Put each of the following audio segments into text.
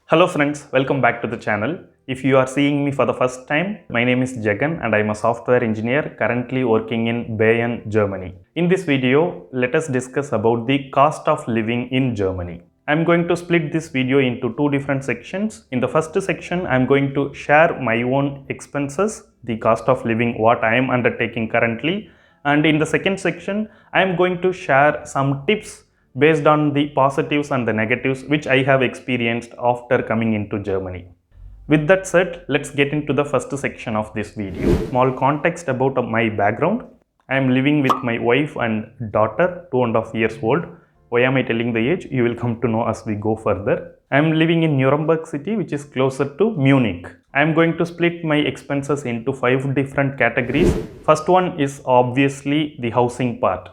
Hello friends, welcome back to the channel. If you are seeing me for the first time, my name is Jagan and I am a software engineer currently working in Bayern, Germany. In this video, let us discuss about the cost of living in Germany. I am going to split this video into two different sections. In the first section, I am going to share my own expenses, the cost of living what I am undertaking currently. And in the second section, I am going to share some tips based on the positives and the negatives which I have experienced after coming into Germany. With that said, let's get into the first section of this video. Small context about my background. I am living with my wife and daughter, 2.5 years old. Why am I telling the age? You will come to know as we go further. I am living in Nuremberg city, which is closer to Munich. I am going to split my expenses into 5 different categories. First one is obviously the housing part.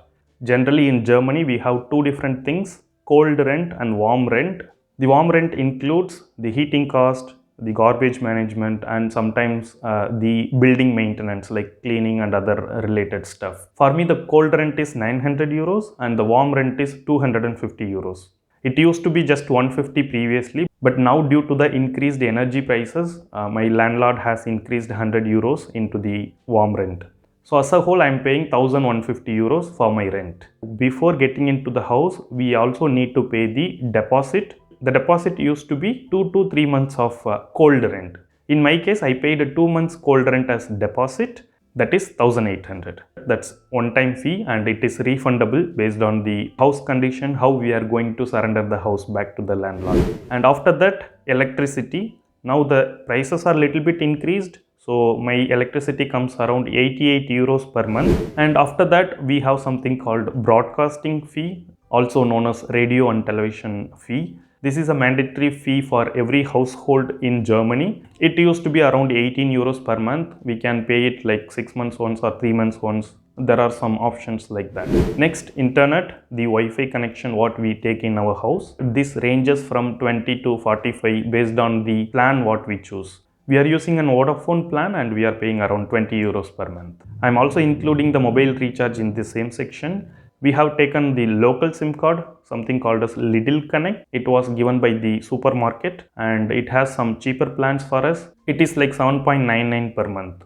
Generally in Germany, we have two different things, cold rent and warm rent. The warm rent includes the heating cost, the garbage management, and sometimes the building maintenance like cleaning and other related stuff. For me, the cold rent is 900 euros and the warm rent is 250 euros. It used to be just 150 previously, but now due to the increased energy prices, my landlord has increased 100 euros into the warm rent. So as a whole, I am paying 1150 euros for my rent. Before getting into the house, we also need to pay the deposit. The deposit used to be 2 to 3 months of cold rent. In my case, I paid 2 months cold rent as deposit. That is 1800. That's one-time fee and it is refundable based on the house condition, how we are going to surrender the house back to the landlord. And after that, electricity. Now the prices are little bit increased. So my electricity comes around 88 euros per month. And after that, we have something called broadcasting fee, also known as radio and television fee. This is a mandatory fee for every household in Germany. It used to be around 18 euros per month. We can pay it like 6 months once or 3 months once. There are some options like that. Next, internet, the Wi-Fi connection what we take in our house. This ranges from 20 to 45 based on the plan what we choose. We are using an Vodafone plan and we are paying around 20 euros per month. I am also including the mobile recharge in the same section. We have taken the local SIM card, something called as Lidl Connect. It was given by the supermarket and it has some cheaper plans for us. It is like 7.99 per month.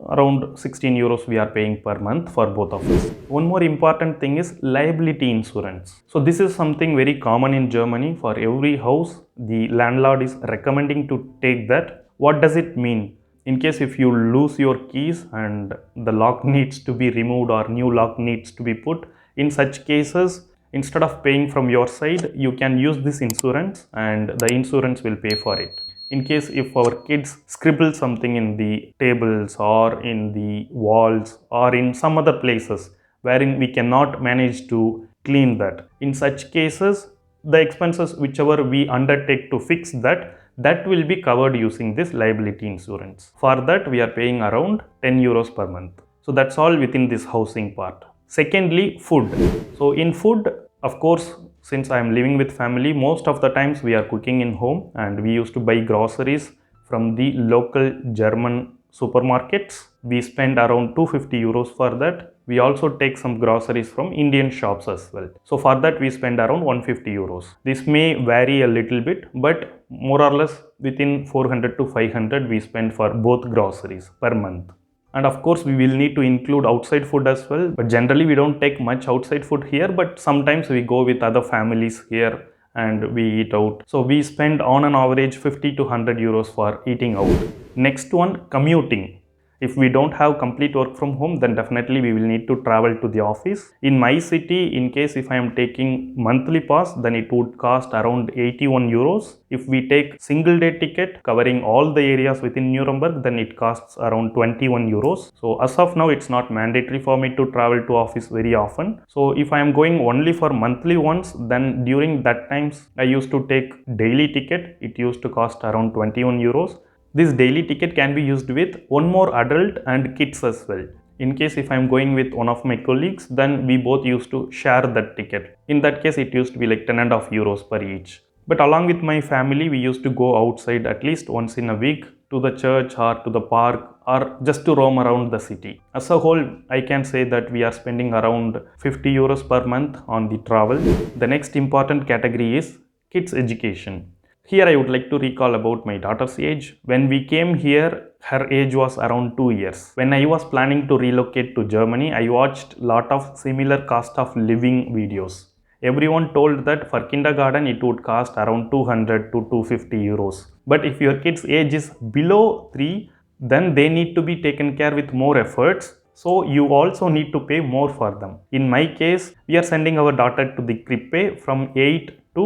Around 16 euros we are paying per month for both of us. One more important thing is liability insurance. So this is something very common in Germany. For every house, the landlord is recommending to take that. What does it mean? In case if you lose your keys and the lock needs to be removed or new lock needs to be put, in such cases, instead of paying from your side, you can use this insurance and the insurance will pay for it. In case if our kids scribble something in the tables or in the walls or in some other places wherein we cannot manage to clean that, in such cases, the expenses whichever we undertake to fix that will be covered using this liability insurance. For that, we are paying around 10 euros per month. So that's all within this housing part. Secondly, food. So in food, of course, since I am living with family, most of the times we are cooking in home and we used to buy groceries from the local German supermarkets. We spend around 250 euros for that. We also take some groceries from Indian shops as well. So for that we spend around 150 euros. This may vary a little bit, but more or less within 400 to 500 we spend for both groceries per month. And of course we will need to include outside food as well. But generally we don't take much outside food here, but sometimes we go with other families here and we eat out. So we spend on an average 50 to 100 euros for eating out. Next one, commuting. If we don't have complete work from home, then definitely we will need to travel to the office. In my city, in case if I am taking monthly pass, then it would cost around 81 euros. If we take single day ticket covering all the areas within Nuremberg, then it costs around 21 euros. So as of now, it's not mandatory for me to travel to office very often. So if I am going only for monthly ones, then during that times, I used to take daily ticket. It used to cost around 21 euros. This daily ticket can be used with one more adult and kids as well. In case if I am going with one of my colleagues, then we both used to share that ticket. In that case, it used to be like 10.5 euros per each. But along with my family, we used to go outside at least once in a week to the church or to the park or just to roam around the city. As a whole, I can say that we are spending around 50 euros per month on the travel. The next important category is kids education. Here I would like to recall about my daughter's age. When we came here, her age was around 2 years. When I was planning to relocate to Germany, I watched lot of similar cost of living videos. Everyone told that for kindergarten it would cost around 200 to 250 euros. But if your kid's age is below 3, then they need to be taken care with more efforts. So you also need to pay more for them. In my case, we are sending our daughter to the crippe from 8 to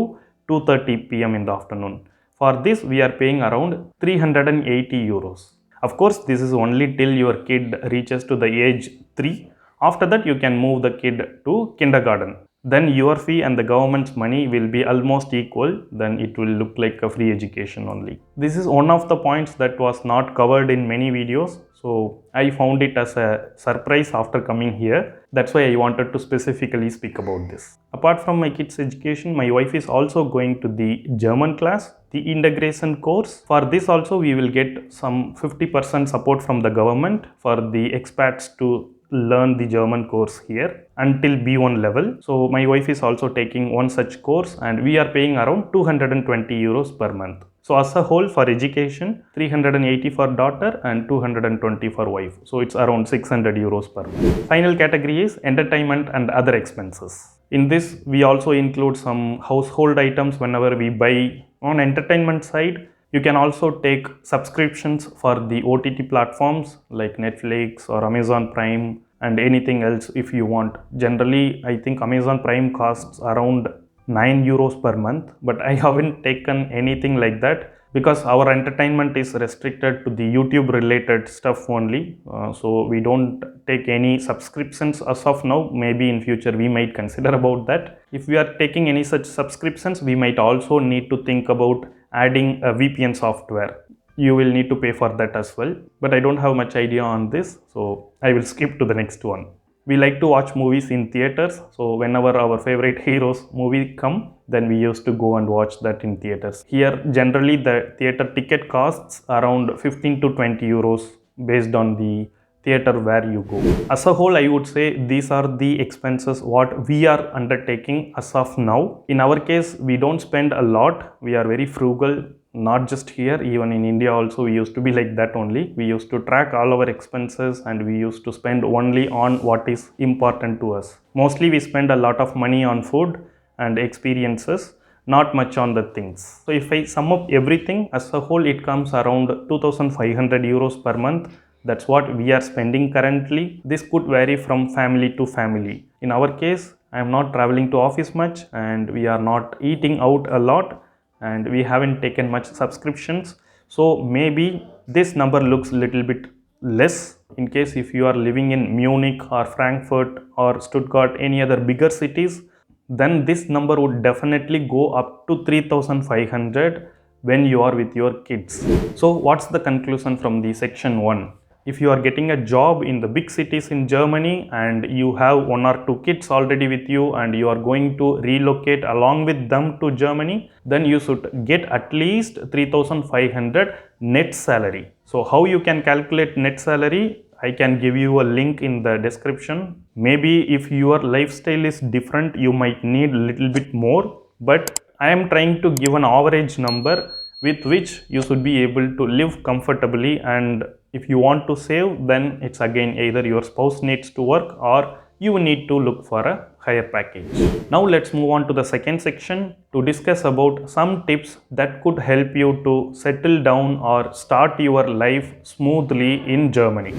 2:30 p.m. in the afternoon. For this, we are paying around 380 euros. Of course, this is only till your kid reaches to the age 3. After that, you can move the kid to kindergarten. Then your fee and the government's money will be almost equal. Then it will look like a free education only. This is one of the points that was not covered in many videos. So I found it as a surprise after coming here. That's why I wanted to specifically speak about this. Apart from my kids' education, my wife is also going to the German class, the integration course. For this also we will get some 50% support from the government for the expats to learn the German course here until B1 level. So my wife is also taking one such course and we are paying around 220 euros per month. So as a whole for education, 380 for daughter and 220 for wife. So it's around 600 euros per month. Final category is entertainment and other expenses. In this, we also include some household items whenever we buy. On entertainment side, you can also take subscriptions for the OTT platforms like Netflix or Amazon Prime and anything else if you want. Generally, I think Amazon Prime costs around 9 euros per month, but I haven't taken anything like that because our entertainment is restricted to the YouTube related stuff only. So we don't take any subscriptions as of now. Maybe in future we might consider about that. If we are taking any such subscriptions, we might also need to think about adding a VPN software. You will need to pay for that as well, but I don't have much idea on this, so I will skip to the next one. We like to watch movies in theaters, so whenever our favorite heroes movie come, then we used to go and watch that in theaters. Here generally the theater ticket costs around 15 to 20 euros based on the theater where you go. As a whole, I would say these are the expenses what we are undertaking as of now. In our case, we don't spend a lot. We are very frugal, not just here, even in India also we used to be like that only. We used to track all our expenses and we used to spend only on what is important to us. Mostly we spend a lot of money on food and experiences, not much on the things. So if I sum up everything as a whole, it comes around 2500 euros per month. That's what we are spending currently. This could vary from family to family. In our case, I am not traveling to office much and we are not eating out a lot and we haven't taken much subscriptions. So maybe this number looks a little bit less. In case if you are living in Munich or Frankfurt or Stuttgart, any other bigger cities, then this number would definitely go up to 3500 when you are with your kids. So what's the conclusion from the section 1? If you are getting a job in the big cities in Germany and you have 1 or 2 kids already with you and you are going to relocate along with them to Germany, then you should get at least 3500 net salary. So how you can calculate net salary? I can give you a link in the description. Maybe if your lifestyle is different, you might need a little bit more, but I am trying to give an average number with which you should be able to live comfortably. And if you want to save, then it's again either your spouse needs to work or you need to look for a higher package. Now let's move on to the second section to discuss about some tips that could help you to settle down or start your life smoothly in Germany.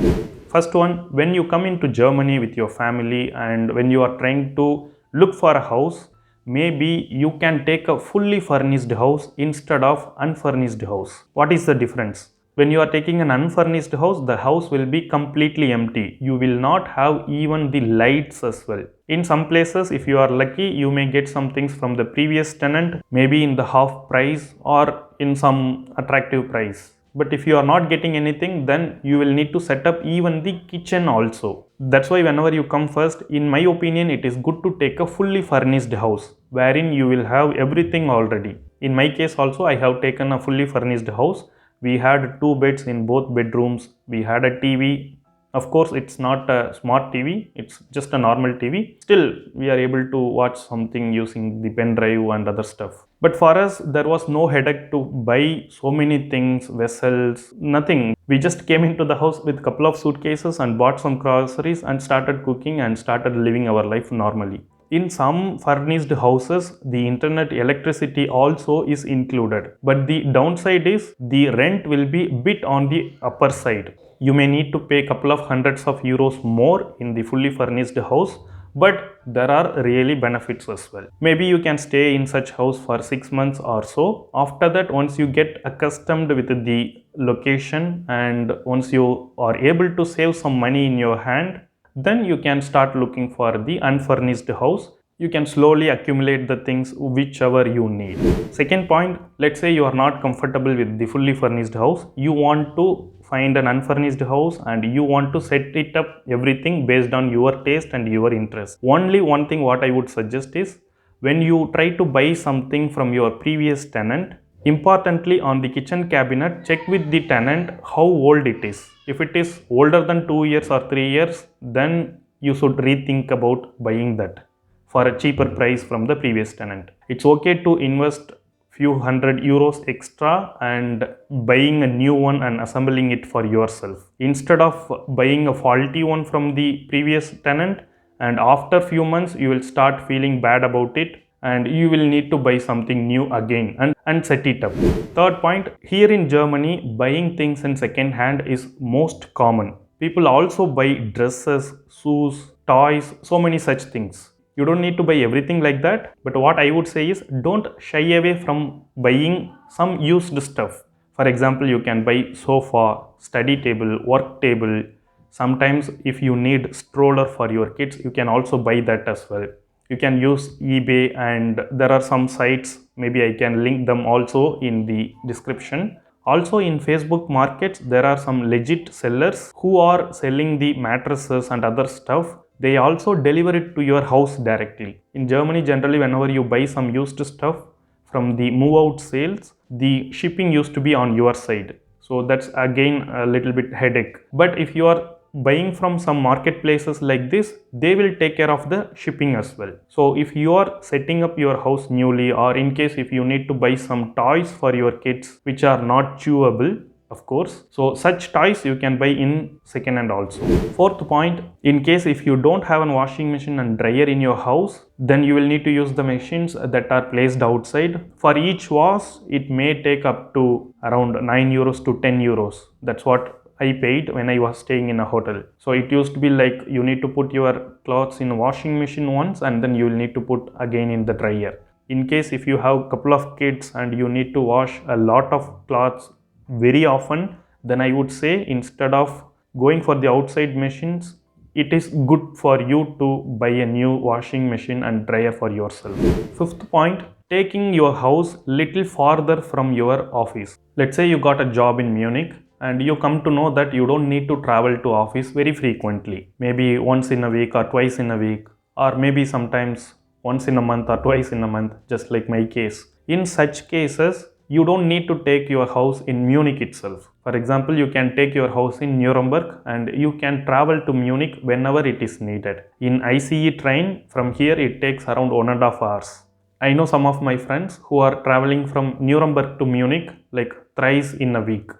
First one, when you come into Germany with your family and when you are trying to look for a house, maybe you can take a fully furnished house instead of unfurnished house. What is the difference? When you are taking an unfurnished house, the house will be completely empty. You will not have even the lights as well. In some places, if you are lucky, you may get some things from the previous tenant, maybe in the half price or in some attractive price. But if you are not getting anything, then you will need to set up even the kitchen also. That's why whenever you come first, in my opinion, it is good to take a fully furnished house wherein you will have everything already. In my case also, I have taken a fully furnished house. We had 2 beds in both bedrooms. We had a TV. Of course, it's not a smart TV. It's just a normal TV. Still, we are able to watch something using the pen drive and other stuff. But for us, there was no headache to buy so many things, vessels, nothing. We just came into the house with a couple of suitcases and bought some groceries and started cooking and started living our life normally. In some furnished houses, the internet electricity also is included. But the downside is the rent will be bit on the upper side. You may need to pay a couple of hundreds of euros more in the fully furnished house, but there are really benefits as well. Maybe you can stay in such house for 6 months or so. After that, once you get accustomed with the location and once you are able to save some money in your hand, then you can start looking for the unfurnished house. You can slowly accumulate the things whichever you need. Second point, let's say you are not comfortable with the fully furnished house. You want to find an unfurnished house and you want to set it up everything based on your taste and your interest. Only one thing what I would suggest is, when you try to buy something from your previous tenant, importantly on the kitchen cabinet, check with the tenant how old it is. If it is older than 2 years or 3 years, then you should rethink about buying that for a cheaper price from the previous tenant. It's okay to invest few hundred euros extra and buying a new one and assembling it for yourself, instead of buying a faulty one from the previous tenant and after few months you will start feeling bad about it and you will need to buy something new again and set it up. Third point, here in Germany, buying things in second hand is most common. People also buy dresses, shoes, toys, so many such things. You don't need to buy everything like that, but what I would say is, don't shy away from buying some used stuff. For example, you can buy sofa, study table, work table. Sometimes if you need stroller for your kids, you can also buy that as well. You can use eBay, and there are some sites, maybe I can link them also in the description. Also in Facebook markets, there are some legit sellers who are selling the mattresses and other stuff. They also deliver it to your house directly. In Germany, generally whenever you buy some used stuff from the move out sales, the shipping used to be on your side. So that's again a little bit headache. But if you are buying from some marketplaces like this, they will take care of the shipping as well. So if you are setting up your house newly, or in case if you need to buy some toys for your kids which are not chewable, of course, so such toys you can buy in second hand also. Fourth point, in case if you don't have a washing machine and dryer in your house, then you will need to use the machines that are placed outside. For each wash, it may take up to around 9 euros to 10 euros. That's what I paid when I was staying in a hotel. So it used to be like you need to put your clothes in a washing machine once and then you will need to put again in the dryer. In case if you have a couple of kids and you need to wash a lot of clothes very often, then I would say instead of going for the outside machines, it is good for you to buy a new washing machine and dryer for yourself. Fifth point, taking your house little farther from your office. Let's say you got a job in Munich and you come to know that you don't need to travel to office very frequently, maybe once in a week or twice in a week, or maybe sometimes once in a month or twice in a month, just like my case. In such cases, you don't need to take your house in Munich itself. For example, you can take your house in Nuremberg and you can travel to Munich whenever it is needed. In ICE train, from here it takes around 1.5 hours. I know some of my friends who are traveling from Nuremberg to Munich like thrice in a week.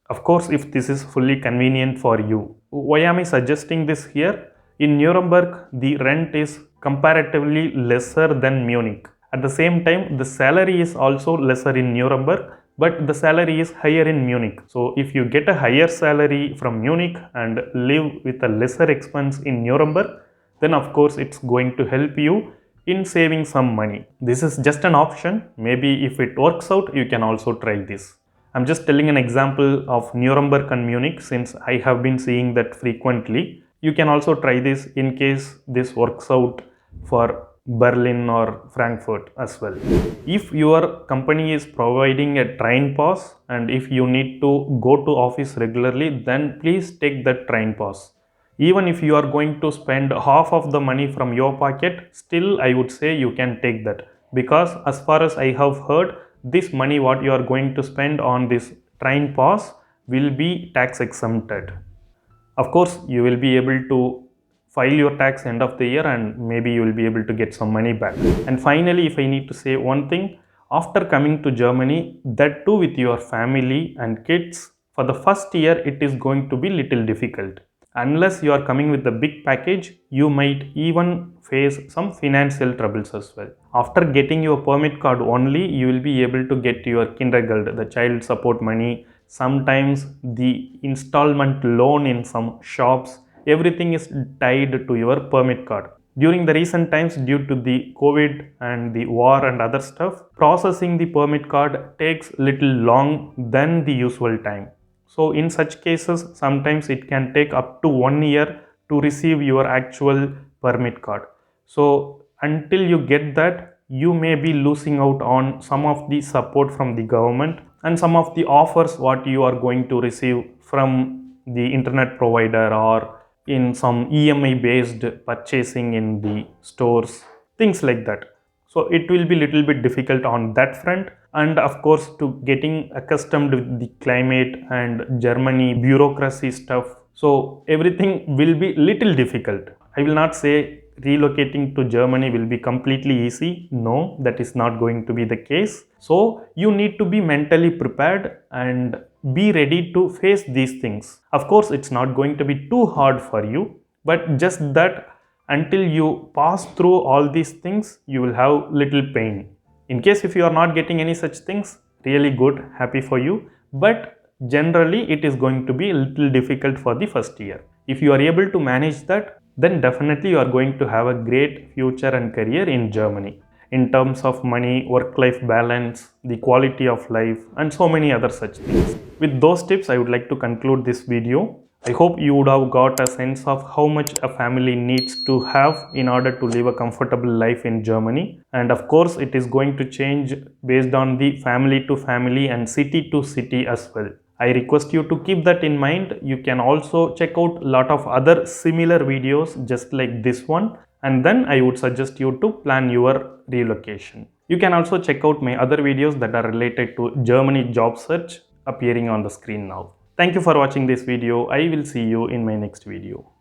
Of course, if this is fully convenient for you. Why am I suggesting this here? In Nuremberg, the rent is comparatively lesser than Munich. At the same time, the salary is also lesser in Nuremberg, but the salary is higher in Munich. So if you get a higher salary from Munich and live with a lesser expense in Nuremberg, then of course it's going to help you in saving some money. This is just an option. Maybe if it works out, you can also try this. I'm just telling an example of Nuremberg and Munich since I have been seeing that frequently. You can also try this in case this works out for Berlin or Frankfurt as well. If your company is providing a train pass and if you need to go to office regularly, then please take that train pass. Even if you are going to spend half of the money from your pocket, still I would say you can take that, because as far as I have heard, this money what you are going to spend on this train pass will be tax exempted. Of course, you will be able to file your tax end of the year and maybe you will be able to get some money back. And finally, if I need to say one thing, After coming to Germany, that too with your family and kids, for the first year it is going to be little difficult. Unless you are coming with the big package, you might even face some financial troubles as well. After getting your permit card only, you will be able to get your Kindergeld, the child support money, sometimes the installment loan in some shops. Everything is tied to your permit card. During the recent times, due to the COVID and the war and other stuff, processing the permit card takes little long than the usual time. So in such cases, sometimes it can take up to 1 year to receive your actual permit card. So until you get that, you may be losing out on some of the support from the government and some of the offers what you are going to receive from the internet provider or in some EMI based purchasing in the stores, things like that. So it will be little bit difficult on that front, and of course to getting accustomed with the climate and Germany bureaucracy stuff, so everything will be little difficult. I will not say relocating to Germany will be completely easy. No, that is not going to be the case. So you need to be mentally prepared and be ready to face these things. Of course, it's not going to be too hard for you, but just that until you pass through all these things, you will have little pain. In case if you are not getting any such things, really good, happy for you. But generally, it is going to be a little difficult for the first year. If you are able to manage that, then definitely you are going to have a great future and career in Germany in terms of money, work-life balance, the quality of life, and so many other such things. With those tips, I would like to conclude this video. I hope you would have got a sense of how much a family needs to have in order to live a comfortable life in Germany. And of course, it is going to change based on the family to family and city to city as well. I request you to keep that in mind. You can also check out a lot of other similar videos just like this one, and then I would suggest you to plan your relocation. You can also check out my other videos that are related to Germany job search appearing on the screen now. Thank you for watching this video. I will see you in my next video.